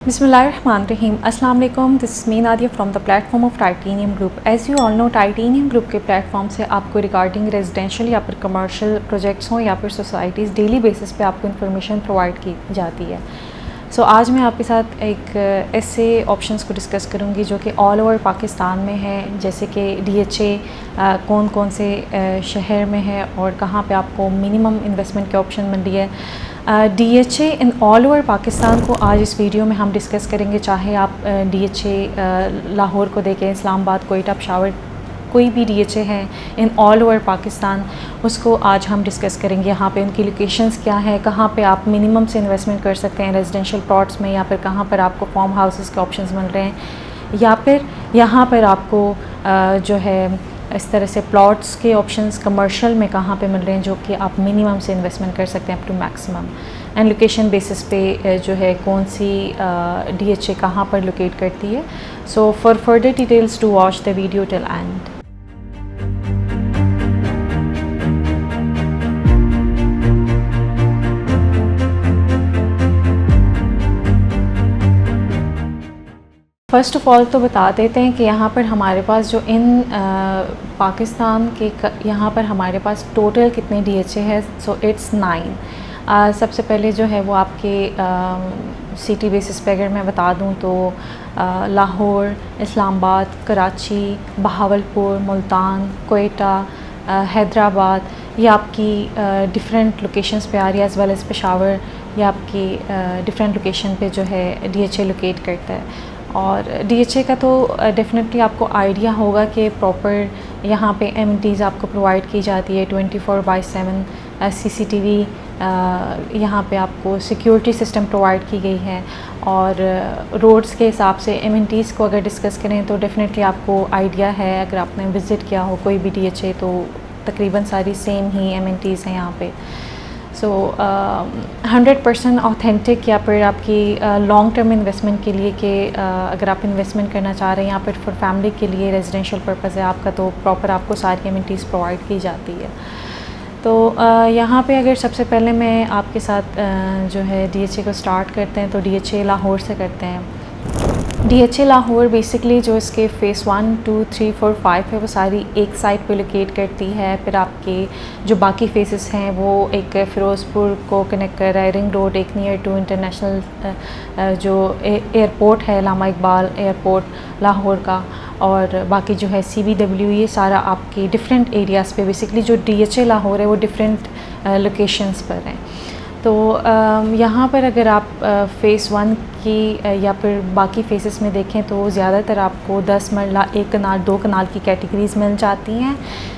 Bismillahirrahmanirrahim. Assalamu alaikum. This is me Nadia from the platform of Titanium Group. As you all know, Titanium Group के platform से आपको regarding residential या फिर commercial projects हों या फिर सोसाइटीज़ डेली बेसिस पे आपको इन्फॉर्मेशन प्रोवाइड की जाती है। आज मैं आपके साथ एक ऐसे ऑप्शंस को डिस्कस करूंगी जो कि ऑल ओवर पाकिस्तान में है, जैसे कि DHA कौन कौन से शहर में है और कहाँ पे आपको मिनिमम इन्वेस्टमेंट की ऑप्शन मिल रही है। DHA in all over Pakistan को आज इस वीडियो में हम डिस्कस करेंगे, चाहे आप DHA लाहौर को देखें, इस्लामाबाद, कोयटा, पेशावर, कोई भी DHA है इन ऑल ओवर पाकिस्तान, उसको आज हम डिस्कस करेंगे। यहाँ पे उनकी लोकेशंस क्या है, कहाँ पे आप मिनिमम से इन्वेस्टमेंट कर सकते हैं रेजिडेंशियल प्लॉट्स में, या फिर कहाँ पर आपको फार्म हाउसेस के ऑप्शंस मिल रहे हैं, या फिर यहाँ पर आपको जो है इस तरह से प्लॉट्स के ऑप्शंस कमर्शियल में कहाँ पे मिल रहे हैं जो कि आप मिनिमम से इन्वेस्टमेंट कर सकते हैं up to maximum, and location basis पे जो है कौन सी DHA कहाँ पर लोकेट करती है। So for further details to watch the video till end. First of all तो बता देते हैं कि यहाँ पर हमारे पास जो इन पाकिस्तान के यहाँ पर हमारे पास टोटल कितने DHA है। So it's 9। सबसे पहले जो है वो आपके सिटी बेसिस पे अगर मैं बता दूँ तो लाहौर, इस्लामाबाद, कराची, बहावलपुर, मुल्तान, कोयटा, हैदराबाद, ये आपकी डिफरेंट लोकेशंस पे आ रही है, एज़ वेल एज़ पेशावर, ये आपकी डिफरेंट लोकेशन पे जो है DHA लोकेट करता है। और DHA का तो डेफिनेटली आपको आइडिया होगा कि प्रॉपर यहाँ पे एमिनिटीज़ आपको प्रोवाइड की जाती है 24/7 CCTV, यहाँ पे आपको सिक्योरिटी सिस्टम प्रोवाइड की गई है। और रोड्स के हिसाब से एमिनिटीज़ को अगर डिस्कस करें तो डेफिनेटली आपको आइडिया है, अगर आपने विज़िट किया हो कोई भी DHA तो तकरीबन सारी सेम ही एमिनिटीज़ हैं यहाँ पे। 100% ऑथेंटिक या फिर आपकी लॉन्ग टर्म इन्वेस्टमेंट के लिए कि अगर आप इन्वेस्टमेंट करना चाह रहे हैं या फिर फॉर फैमिली के लिए रेजिडेंशियल पर्पज़ है आपका, तो प्रॉपर आपको सारी एमिनिटीज़ प्रोवाइड की जाती है। तो यहाँ पे अगर सबसे पहले मैं आपके साथ जो है DHA को स्टार्ट करते हैं तो DHA लाहौर से करते हैं। DHA लाहौर बेसिकली जो इसके फ़ेज़ 1, 2, 3, 4, 5 है वो सारी एक साइड पे लोकेट करती है। फिर आपके जो बाकी फेसेस हैं वो एक फ़िरोज़पुर को कनेक्ट कर रहा है, रिंग रोड, एक नियर टू इंटरनेशनल जो एयरपोर्ट है, लामा इकबाल एयरपोर्ट लाहौर का, और बाकी जो है CBW, ये सारा आपके डिफरेंट एरियाज़ पे बेसिकली जो DHA लाहौर है वो डिफरेंट लोकेशंस पर हैं। तो यहाँ पर अगर आप फ़ेज़ 1 की या फिर बाकी फ़ेसेस में देखें तो ज़्यादातर आपको 10 मरला, 1 कनाल, 2 कनाल की कैटेगरीज़ मिल जाती हैं,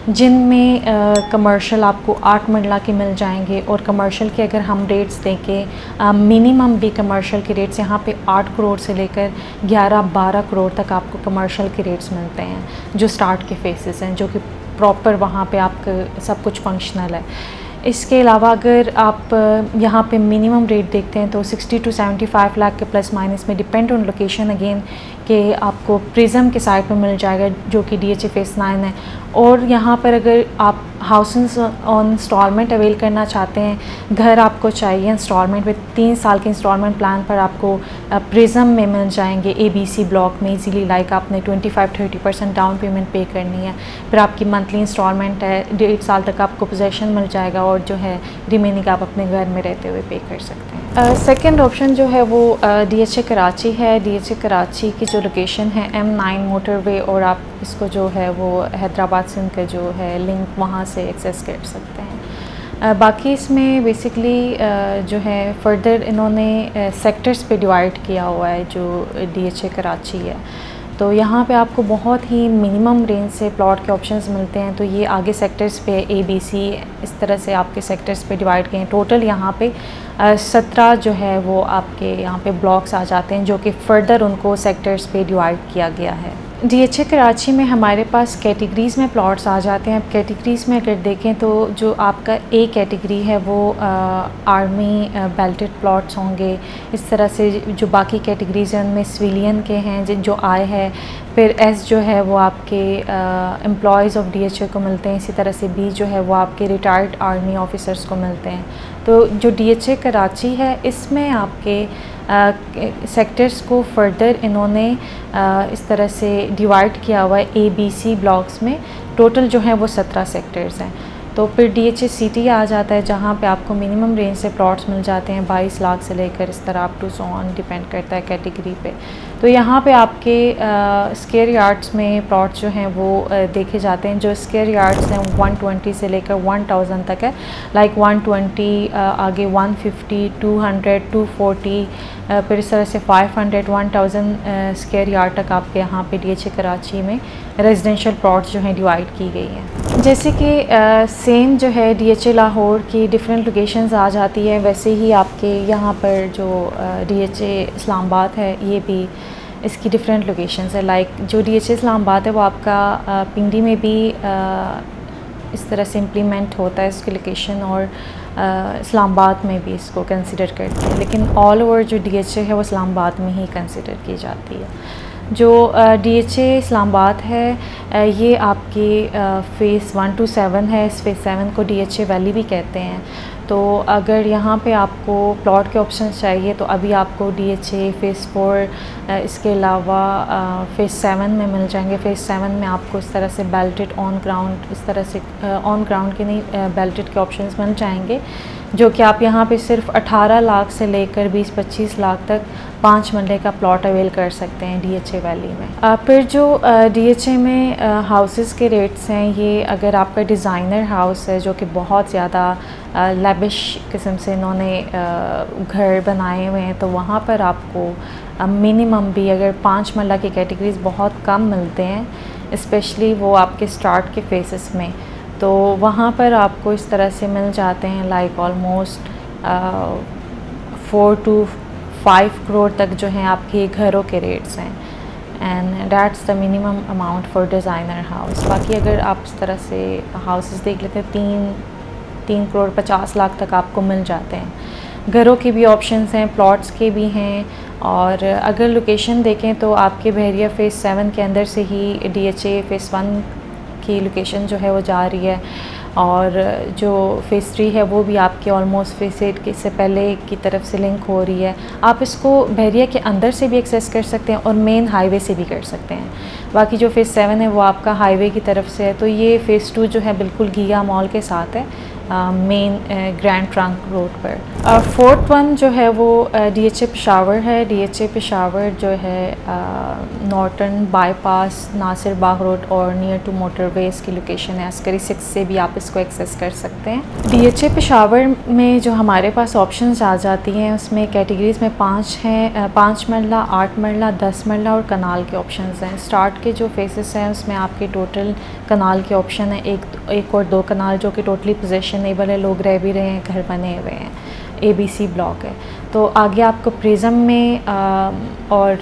जिनमें कमर्शियल आपको 8 मरला के मिल जाएंगे। और कमर्शियल के अगर हम रेट्स देखें, मिनिमम भी कमर्शियल के रेट्स यहाँ पे 8 करोड़ से लेकर 11-12 करोड़ तक आपको कमर्शियल के रेट्स मिलते हैं, जो स्टार्ट के फ़ेसेस हैं, जो कि प्रॉपर वहाँ पे आपका सब कुछ फंक्शनल है। इसके अलावा अगर आप यहाँ पे मिनिमम रेट देखते हैं तो 60 to 75 लाख के प्लस माइनस में, डिपेंड ऑन लोकेशन अगेन, कि आपको प्रिज्म के साइड पे मिल जाएगा जो कि DHA फ़ेज़ 9 है। और यहाँ पर अगर आप हाउसेस ऑन इंस्टॉलमेंट अवेल करना चाहते हैं, घर आपको चाहिए इंस्टॉलमेंट में, 3 साल के इंस्टॉलमेंट प्लान पर आपको प्रिज्म में मिल जाएंगे ABC ब्लॉक में इजीली। लाइक आपने 25-30% डाउन पेमेंट पे करनी है, फिर आपकी मंथली इंस्टॉलमेंट है, 1.5 साल तक आपको पोजेसन मिल जाएगा, और जो है रिमेनिंग आप अपने घर में रहते हुए पे कर सकते हैं। सेकंड ऑप्शन जो है वो DHA कराची है। DHA कराची की जो लोकेशन है M9 मोटरवे, और आप इसको जो है वो हैदराबाद से उनका जो है लिंक वहाँ से एक्सेस कर सकते हैं। बाकी इसमें बेसिकली जो है फर्दर इन्होंने सेक्टर्स पे डिवाइड किया हुआ है जो DHA कराची है। तो यहाँ पे आपको बहुत ही मिनिमम रेंज से प्लॉट के ऑप्शंस मिलते हैं। तो ये आगे सेक्टर्स पे ABC इस तरह से आपके सेक्टर्स पे डिवाइड किए हैं। टोटल यहाँ पे 17 जो है वो आपके यहाँ पे ब्लॉक्स आ जाते हैं, जो कि फ़र्दर उनको सेक्टर्स पे डिवाइड किया गया है। DHA कराची में हमारे पास कैटेगरीज़ में प्लॉट्स आ जाते हैं। अब कैटेगरीज़ में अगर देखें तो जो आपका A कैटेगरी है वो आर्मी बेल्टेड प्लॉट्स होंगे। इस तरह से जो बाकी कैटेगरीज़ हैं उनमें सिविलियन के हैं जो आए हैं। फिर S जो है वो आपके एम्प्लॉयज़ ऑफ DHA को मिलते हैं। इसी तरह से B जो है वो आपके रिटायर्ड आर्मी ऑफिसर्स को मिलते हैं। तो जो DHA कराची है इसमें आपके सेक्टर्स को फर्दर इन्होंने इस तरह से डिवाइड किया हुआ है ABC ब्लॉक्स में। टोटल जो है वो 17 सेक्टर्स हैं। तो फिर DHA सिटी आ जाता है जहाँ पे आपको मिनिमम रेंज से प्लॉट्स मिल जाते हैं 22 लाख से लेकर इस तरह up to so on, depend करता है कैटेगरी पे। तो यहाँ पे आपके स्क्वायर यार्ड्स में प्लॉट्स जो हैं वो देखे जाते हैं। जो स्क्वायर यार्ड्स हैं 120 से लेकर 1000 तक है। लाइक 120 आगे 150, 200, 240 फिर इस तरह से 500, 1000 स्क्वायर यार्ड तक आपके यहाँ पे DHA कराची में रेजिडेंशियल प्लॉट्स जो हैं डिवाइड की गई हैं। जैसे कि सेम जो है DHA लाहौर की डिफरेंट लोकेशंस आ जाती है, वैसे ही आपके यहाँ पर जो DHA इस्लामाबाद है ये भी इसकी डिफरेंट लोकेशंस है। लाइक जो DHA इस्लामाबाद है वो आपका पिंडी में भी इस तरह से इम्प्लीमेंट होता है इसकी लोकेशन, और इस्लामाबाद में भी इसको कंसिडर करते हैं, लेकिन ऑल ओवर जो DHA है वो इस्लामाबाद में ही कंसिडर की जाती है। जो DHA इस्लामाबाद है ये आपकी फ़ेज़ 1 to 7 है। इस फ़ेज़ 7 को DHA वैली भी कहते हैं। तो अगर यहाँ पे आपको प्लॉट के ऑप्शंस चाहिए तो अभी आपको DHA फ़ेज़ 4 इसके अलावा फ़ेज़ 7 में मिल जाएंगे। फ़ेज़ 7 में आपको इस तरह से बेल्टेड ऑन ग्राउंड, इस तरह से ऑन ग्राउंड के नहीं बेल्टेड के ऑप्शंस मिल जाएंगे, जो कि आप यहाँ पे सिर्फ 18 लाख से लेकर 20-25 लाख तक 5 मरले का प्लॉट अवेल कर सकते हैं DHA वैली में। फिर जो DHA में हाउसेस के रेट्स हैं, ये अगर आपका डिज़ाइनर हाउस है जो कि बहुत ज़्यादा लैविश किस्म से इन्होंने घर बनाए हुए हैं, तो वहाँ पर आपको मिनिमम भी अगर 5 मरला की कैटेगरीज बहुत कम मिलते हैं, स्पेशली वो आपके स्टार्ट के फेसेस में, तो वहाँ पर आपको इस तरह से मिल जाते हैं लाइक ऑलमोस्ट 4 to 5 करोड़ तक जो हैं आपके घरों के रेट्स हैं। And that's the minimum amount for designer house. बाकी अगर आप इस तरह से हाउसेस देख लेते हैं 3 करोड़ 50 लाख तक आपको मिल जाते हैं। घरों के भी ऑप्शंस हैं, प्लॉट्स के भी हैं, और अगर लोकेशन देखें तो आपके बहरिया फ़ेज़ 7 के अंदर से ही DHA फ़ेज़ 1 की लोकेशन जो है वो जा रही है, और जो फ़ेज़ 3 है वो भी आपके ऑलमोस्ट फ़ेज़ 8 के से पहले की तरफ से लिंक हो रही है। आप इसको बहरिया के अंदर से भी एक्सेस कर सकते हैं और मेन हाईवे से भी कर सकते हैं। बाकी जो फ़ेज़ 7 है वो आपका हाईवे की तरफ से है। तो ये फ़ेज़ 2 जो है बिल्कुल गीगा मॉल के साथ है, मेन ग्रैंड ट्रंक रोड पर। फोर्थ वन जो है वो DHA पेशावर है। DHA पेशावर जो है नॉर्टन बाईपास, नासिर बाग रोड और नियर टू मोटरवेज की लोकेशन है। अस्करी 6 से भी आप इसको एक्सेस कर सकते हैं। DHA पेशावर में जो हमारे पास ऑप्शंस आ जाती हैं उसमें कैटेगरीज़ में 5 हैं, 5 मरला, 8 मरला, 10 मरला और कनाल के ऑप्शंस हैं। स्टार्ट के जो फेसेस हैं उसमें आपके टोटल कनाल के ऑप्शन है, एक और 2 कनाल जो कि टोटली पोजेशनेबल है, लोग रह भी रहे हैं, घर बने हुए हैं, ABC ब्लॉक है। तो आगे आपको प्रिज्म में और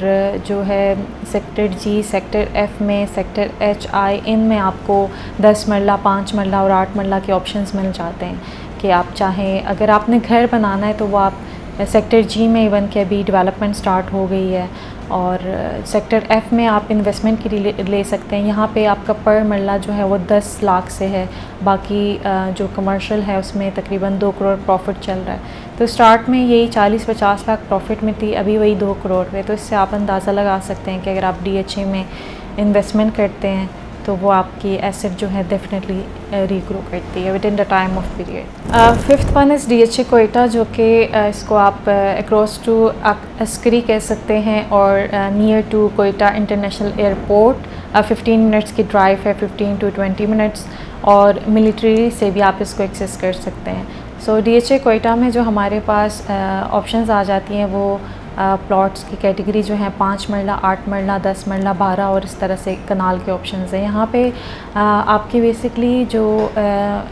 जो है सेक्टर G, सेक्टर F में, सेक्टर H, I इन में आपको 10 मरला, 5 मरला और 8 मरला के ऑप्शंस मिल जाते हैं कि आप चाहें अगर आपने घर बनाना है तो वो आप सेक्टर G में इवन के अभी डेवलपमेंट स्टार्ट हो गई है, और सेक्टर F में आप इन्वेस्टमेंट के लिए ले सकते हैं। यहाँ पे आपका पर मरला जो है वो 10 लाख से है, बाकी जो कमर्शियल है उसमें तकरीबन 2 करोड़ प्रॉफिट चल रहा है। तो स्टार्ट में यही 40-50 लाख प्रॉफिट में थी, अभी वही 2 करोड़ पे। तो इससे आप अंदाज़ा लगा सकते हैं कि अगर आप DHA में इन्वेस्टमेंट करते हैं तो वो आपकी एसेट जो है डेफिनेटली रीग्रो करती है with in the time of period. Fifth one is DHA Quetta, जो कि इसको आप अक्रॉस टू अस्करी कह सकते हैं और near to Quetta international airport 15 minutes की ड्राइव है, 15 to 20 मिनट्स, और मिलिट्री से भी आप इसको एक्सेस कर सकते हैं। सो DHA कोयटा में जो हमारे पास ऑप्शंस आ जाती हैं वो प्लॉट्स की कैटेगरी जो है 5 मरला, 8 मरला, 10 मरला, 12 और इस तरह से कनाल के ऑप्शंस हैं। यहाँ पे आपकी बेसिकली जो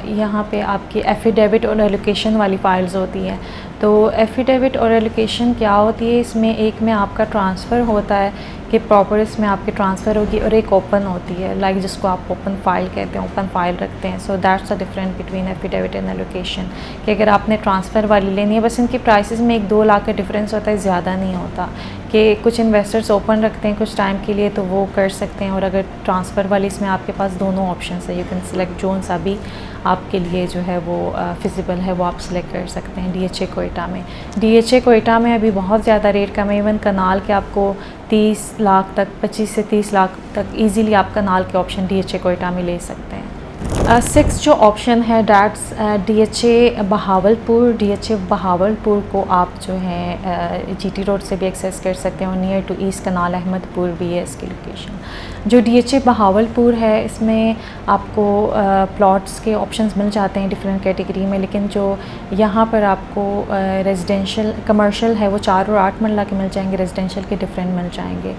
यहाँ पे आपकी एफिडेविट और एलोकेशन वाली फ़ाइल्स होती हैं। तो एफिडेविट और एलोकेशन क्या होती है, इसमें एक में आपका ट्रांसफ़र होता है कि प्रॉपर इसमें आपकी ट्रांसफ़र होगी, और एक ओपन होती है लाइक जिसको आप ओपन फ़ाइल कहते हैं, ओपन फ़ाइल रखते हैं। So that's the difference between affidavit and allocation, कि अगर आपने ट्रांसफ़र वाली लेनी है, बस इनकी प्राइसेस में 1-2 लाख का डिफरेंस होता है, ज़्यादा ज़्यादा नहीं होता कि कुछ इन्वेस्टर्स ओपन रखते हैं कुछ टाइम के लिए तो वो कर सकते हैं, और अगर ट्रांसफ़र वाली इसमें आपके पास दोनों ऑप्शन है, यू कैन सिलेक्ट जोन सा भी आपके लिए जो है वो फिजिबल है वो आप सिलेक्ट कर सकते हैं। DHA कोयटा में, DHA कोयटा में अभी बहुत ज़्यादा रेट कम है, इवन कनाल के आपको 30 लाख तक 25 से 30 लाख तक ईज़िली आप कनाल के ऑप्शन DHA कोयटा में ले सकते हैं। 6 जो ऑप्शन है that's DHA Bahawalpur. DHA Bahawalpur को आप जो है GT रोड से भी एक्सेस कर सकते हैं और नियर टू ईस्ट कनाल अहमदपुर भी है इसकी लोकेशन। जो DHA बहावलपुर है इसमें आपको प्लॉट्स के ऑप्शंस मिल जाते हैं डिफरेंट कैटेगरी में, लेकिन जो यहाँ पर आपको रेजिडेंशियल कमर्शियल है वो 4 और 8 मरला के मिल जाएंगे, रेजिडेंशियल के डिफरेंट मिल जाएंगे।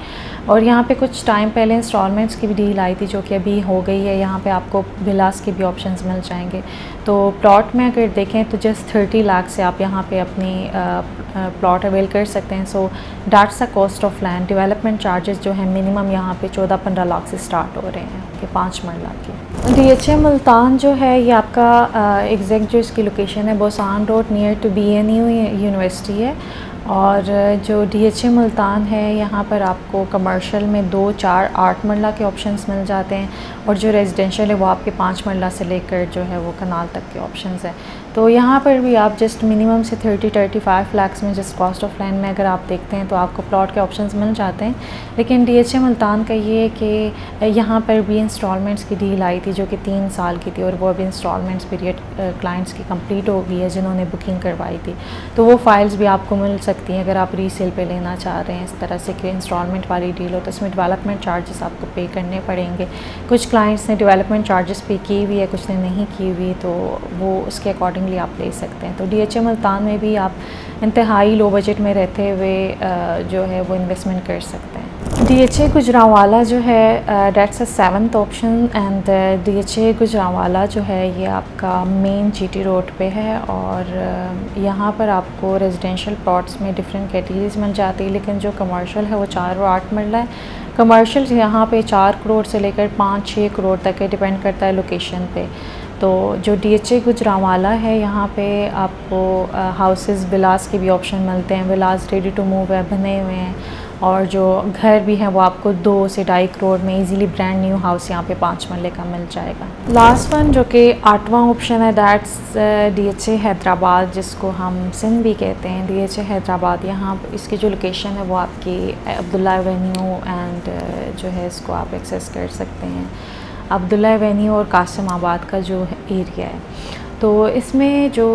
और यहाँ पे कुछ टाइम पहले इंस्टॉलमेंट्स की भी डील आई थी जो कि अभी हो गई है, यहाँ पे आपको विलास के भी ऑप्शंस मिल जाएंगे। तो प्लॉट में अगर देखें तो जस्ट 30 लाख से आप यहाँ पे अपनी प्लॉट अवेल कर सकते हैं। So that's the cost of land. Development charges जो है मिनिमम यहाँ पे 14-15 लाख से स्टार्ट हो रहे हैं कि 5 मरला के। DHA मुल्तान जो है ये आपका एग्जैक्ट जो इसकी लोकेशन है Bosan road near to BNU university है। और जो DHA मुल्तान है यहाँ पर आपको कमर्शियल में 2, 4, 8 मरला के ऑप्शंस मिल जाते हैं, और जो रेजिडेंशियल है वो आपके 5 मरला से लेकर जो है वो कनाल तक के ऑप्शंस हैं। तो यहाँ पर भी आप जस्ट मिनिमम से 30-35 लाख में जस्ट कॉस्ट ऑफ लैंड में अगर आप देखते हैं तो आपको प्लॉट के ऑप्शंस मिल जाते हैं। लेकिन DHA मुल्तान का ये है कि यहाँ पर भी इंस्टॉलमेंट्स की डील आई थी जो कि 3 साल की थी, और वो अभी इंस्टॉलमेंट्स पीरियड क्लाइंट्स की कंप्लीट हो गई है जिन्होंने बुकिंग करवाई थी। तो वो फाइल्स भी आपको मिल सकती हैं अगर आप रीसेल पे लेना चाह रहे हैं इस तरह से कि इंस्टॉलमेंट वाली डील हो, तो इसमें डेवलपमेंट चार्जेस आपको पे करने पड़ेंगे। कुछ क्लाइंट्स ने डेवलपमेंट चार्जेस पे की हुई है, कुछ ने नहीं की हुई, तो वो उसके अकॉर्डिंगली आप ले सकते हैं। तो DHA मुल्तान में भी आप इंतहाई लो बजट में रहते हुए जो है वो इन्वेस्टमेंट कर सकते हैं। DHA गुजरांवाला जो है dates a 7th option, and DHA Gujranwala जो है ये आपका मेन GT रोड पे है, और यहाँ पर आपको रेजिडेंशियल प्लॉट्स में डिफरेंट कैटेगरीज मिल जाती है, लेकिन जो कमर्शियल है वो 4 और 8 मरला है। कमर्शियल यहाँ पे 4 करोड़ से लेकर 5-6 करोड़ तक है, डिपेंड करता है लोकेशन पे। तो जो DHA गुजरांवाला है यहाँ पे आपको हाउसेस विलास के भी ऑप्शन मिलते हैं। विलास रेडी टू मूव है, बने हुए हैं, और जो घर भी हैं वो आपको 2 से 2.5 करोड़ में इजीली ब्रांड न्यू हाउस यहाँ पे 5 मरले का मिल जाएगा। लास्ट वन जो कि 8वां ऑप्शन है दैट्स DHA हैदराबाद, जिसको हम सिंध भी कहते हैं। DHA हैदराबाद यहाँ इसकी जो लोकेशन है वो आपकी अब्दुल्ला एवेन्यू एंड जो है इसको आप एक्सेस कर सकते हैं, अब्दुल्ला एवेन्यू और कासिम आबाद का जो एरिया है। तो इसमें जो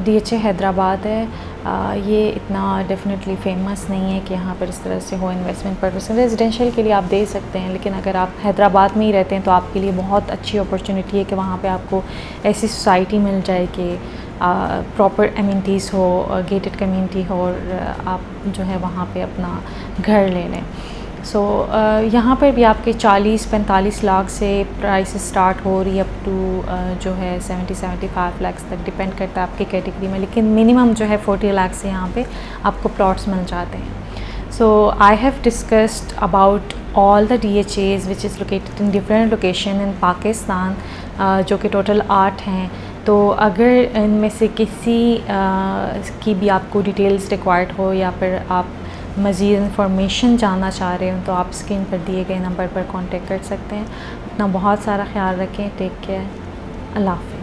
DHA हैदराबाद है ये इतना डेफिनेटली फेमस नहीं है कि यहाँ पर इस तरह से हो इन्वेस्टमेंट पर्पस से। रेजिडेंशियल के लिए आप दे सकते हैं, लेकिन अगर आप हैदराबाद में ही रहते हैं तो आपके लिए बहुत अच्छी अपॉर्चुनिटी है कि वहाँ पे आपको ऐसी सोसाइटी मिल जाए कि प्रॉपर एमिनिटीज़ हो, गेटेड कम्युनिटी हो, और आप जो है वहाँ पे अपना घर ले लें। सो यहाँ पर भी आपके 40-45 लाख से प्राइस स्टार्ट हो रही है अप टू जो है 70-75 लाख तक, डिपेंड करता है आपकी कैटेगरी में, लेकिन मिनिमम जो है 40 लाख से यहाँ पे आपको प्लॉट्स मिल जाते हैं। So I have discussed about all the DHAs which is located in different location in Pakistan, जो कि टोटल 8 हैं। तो अगर इनमें से किसी की भी आपको डिटेल्स रिक्वायर्ड हो या फिर आप मज़ीद इन्फॉर्मेशन जानना चाह रहे हो तो आप स्क्रीन पर दिए गए नंबर पर कांटेक्ट कर सकते हैं। अपना बहुत सारा ख्याल रखें। Take care. अल्लाह हाफ़िज़।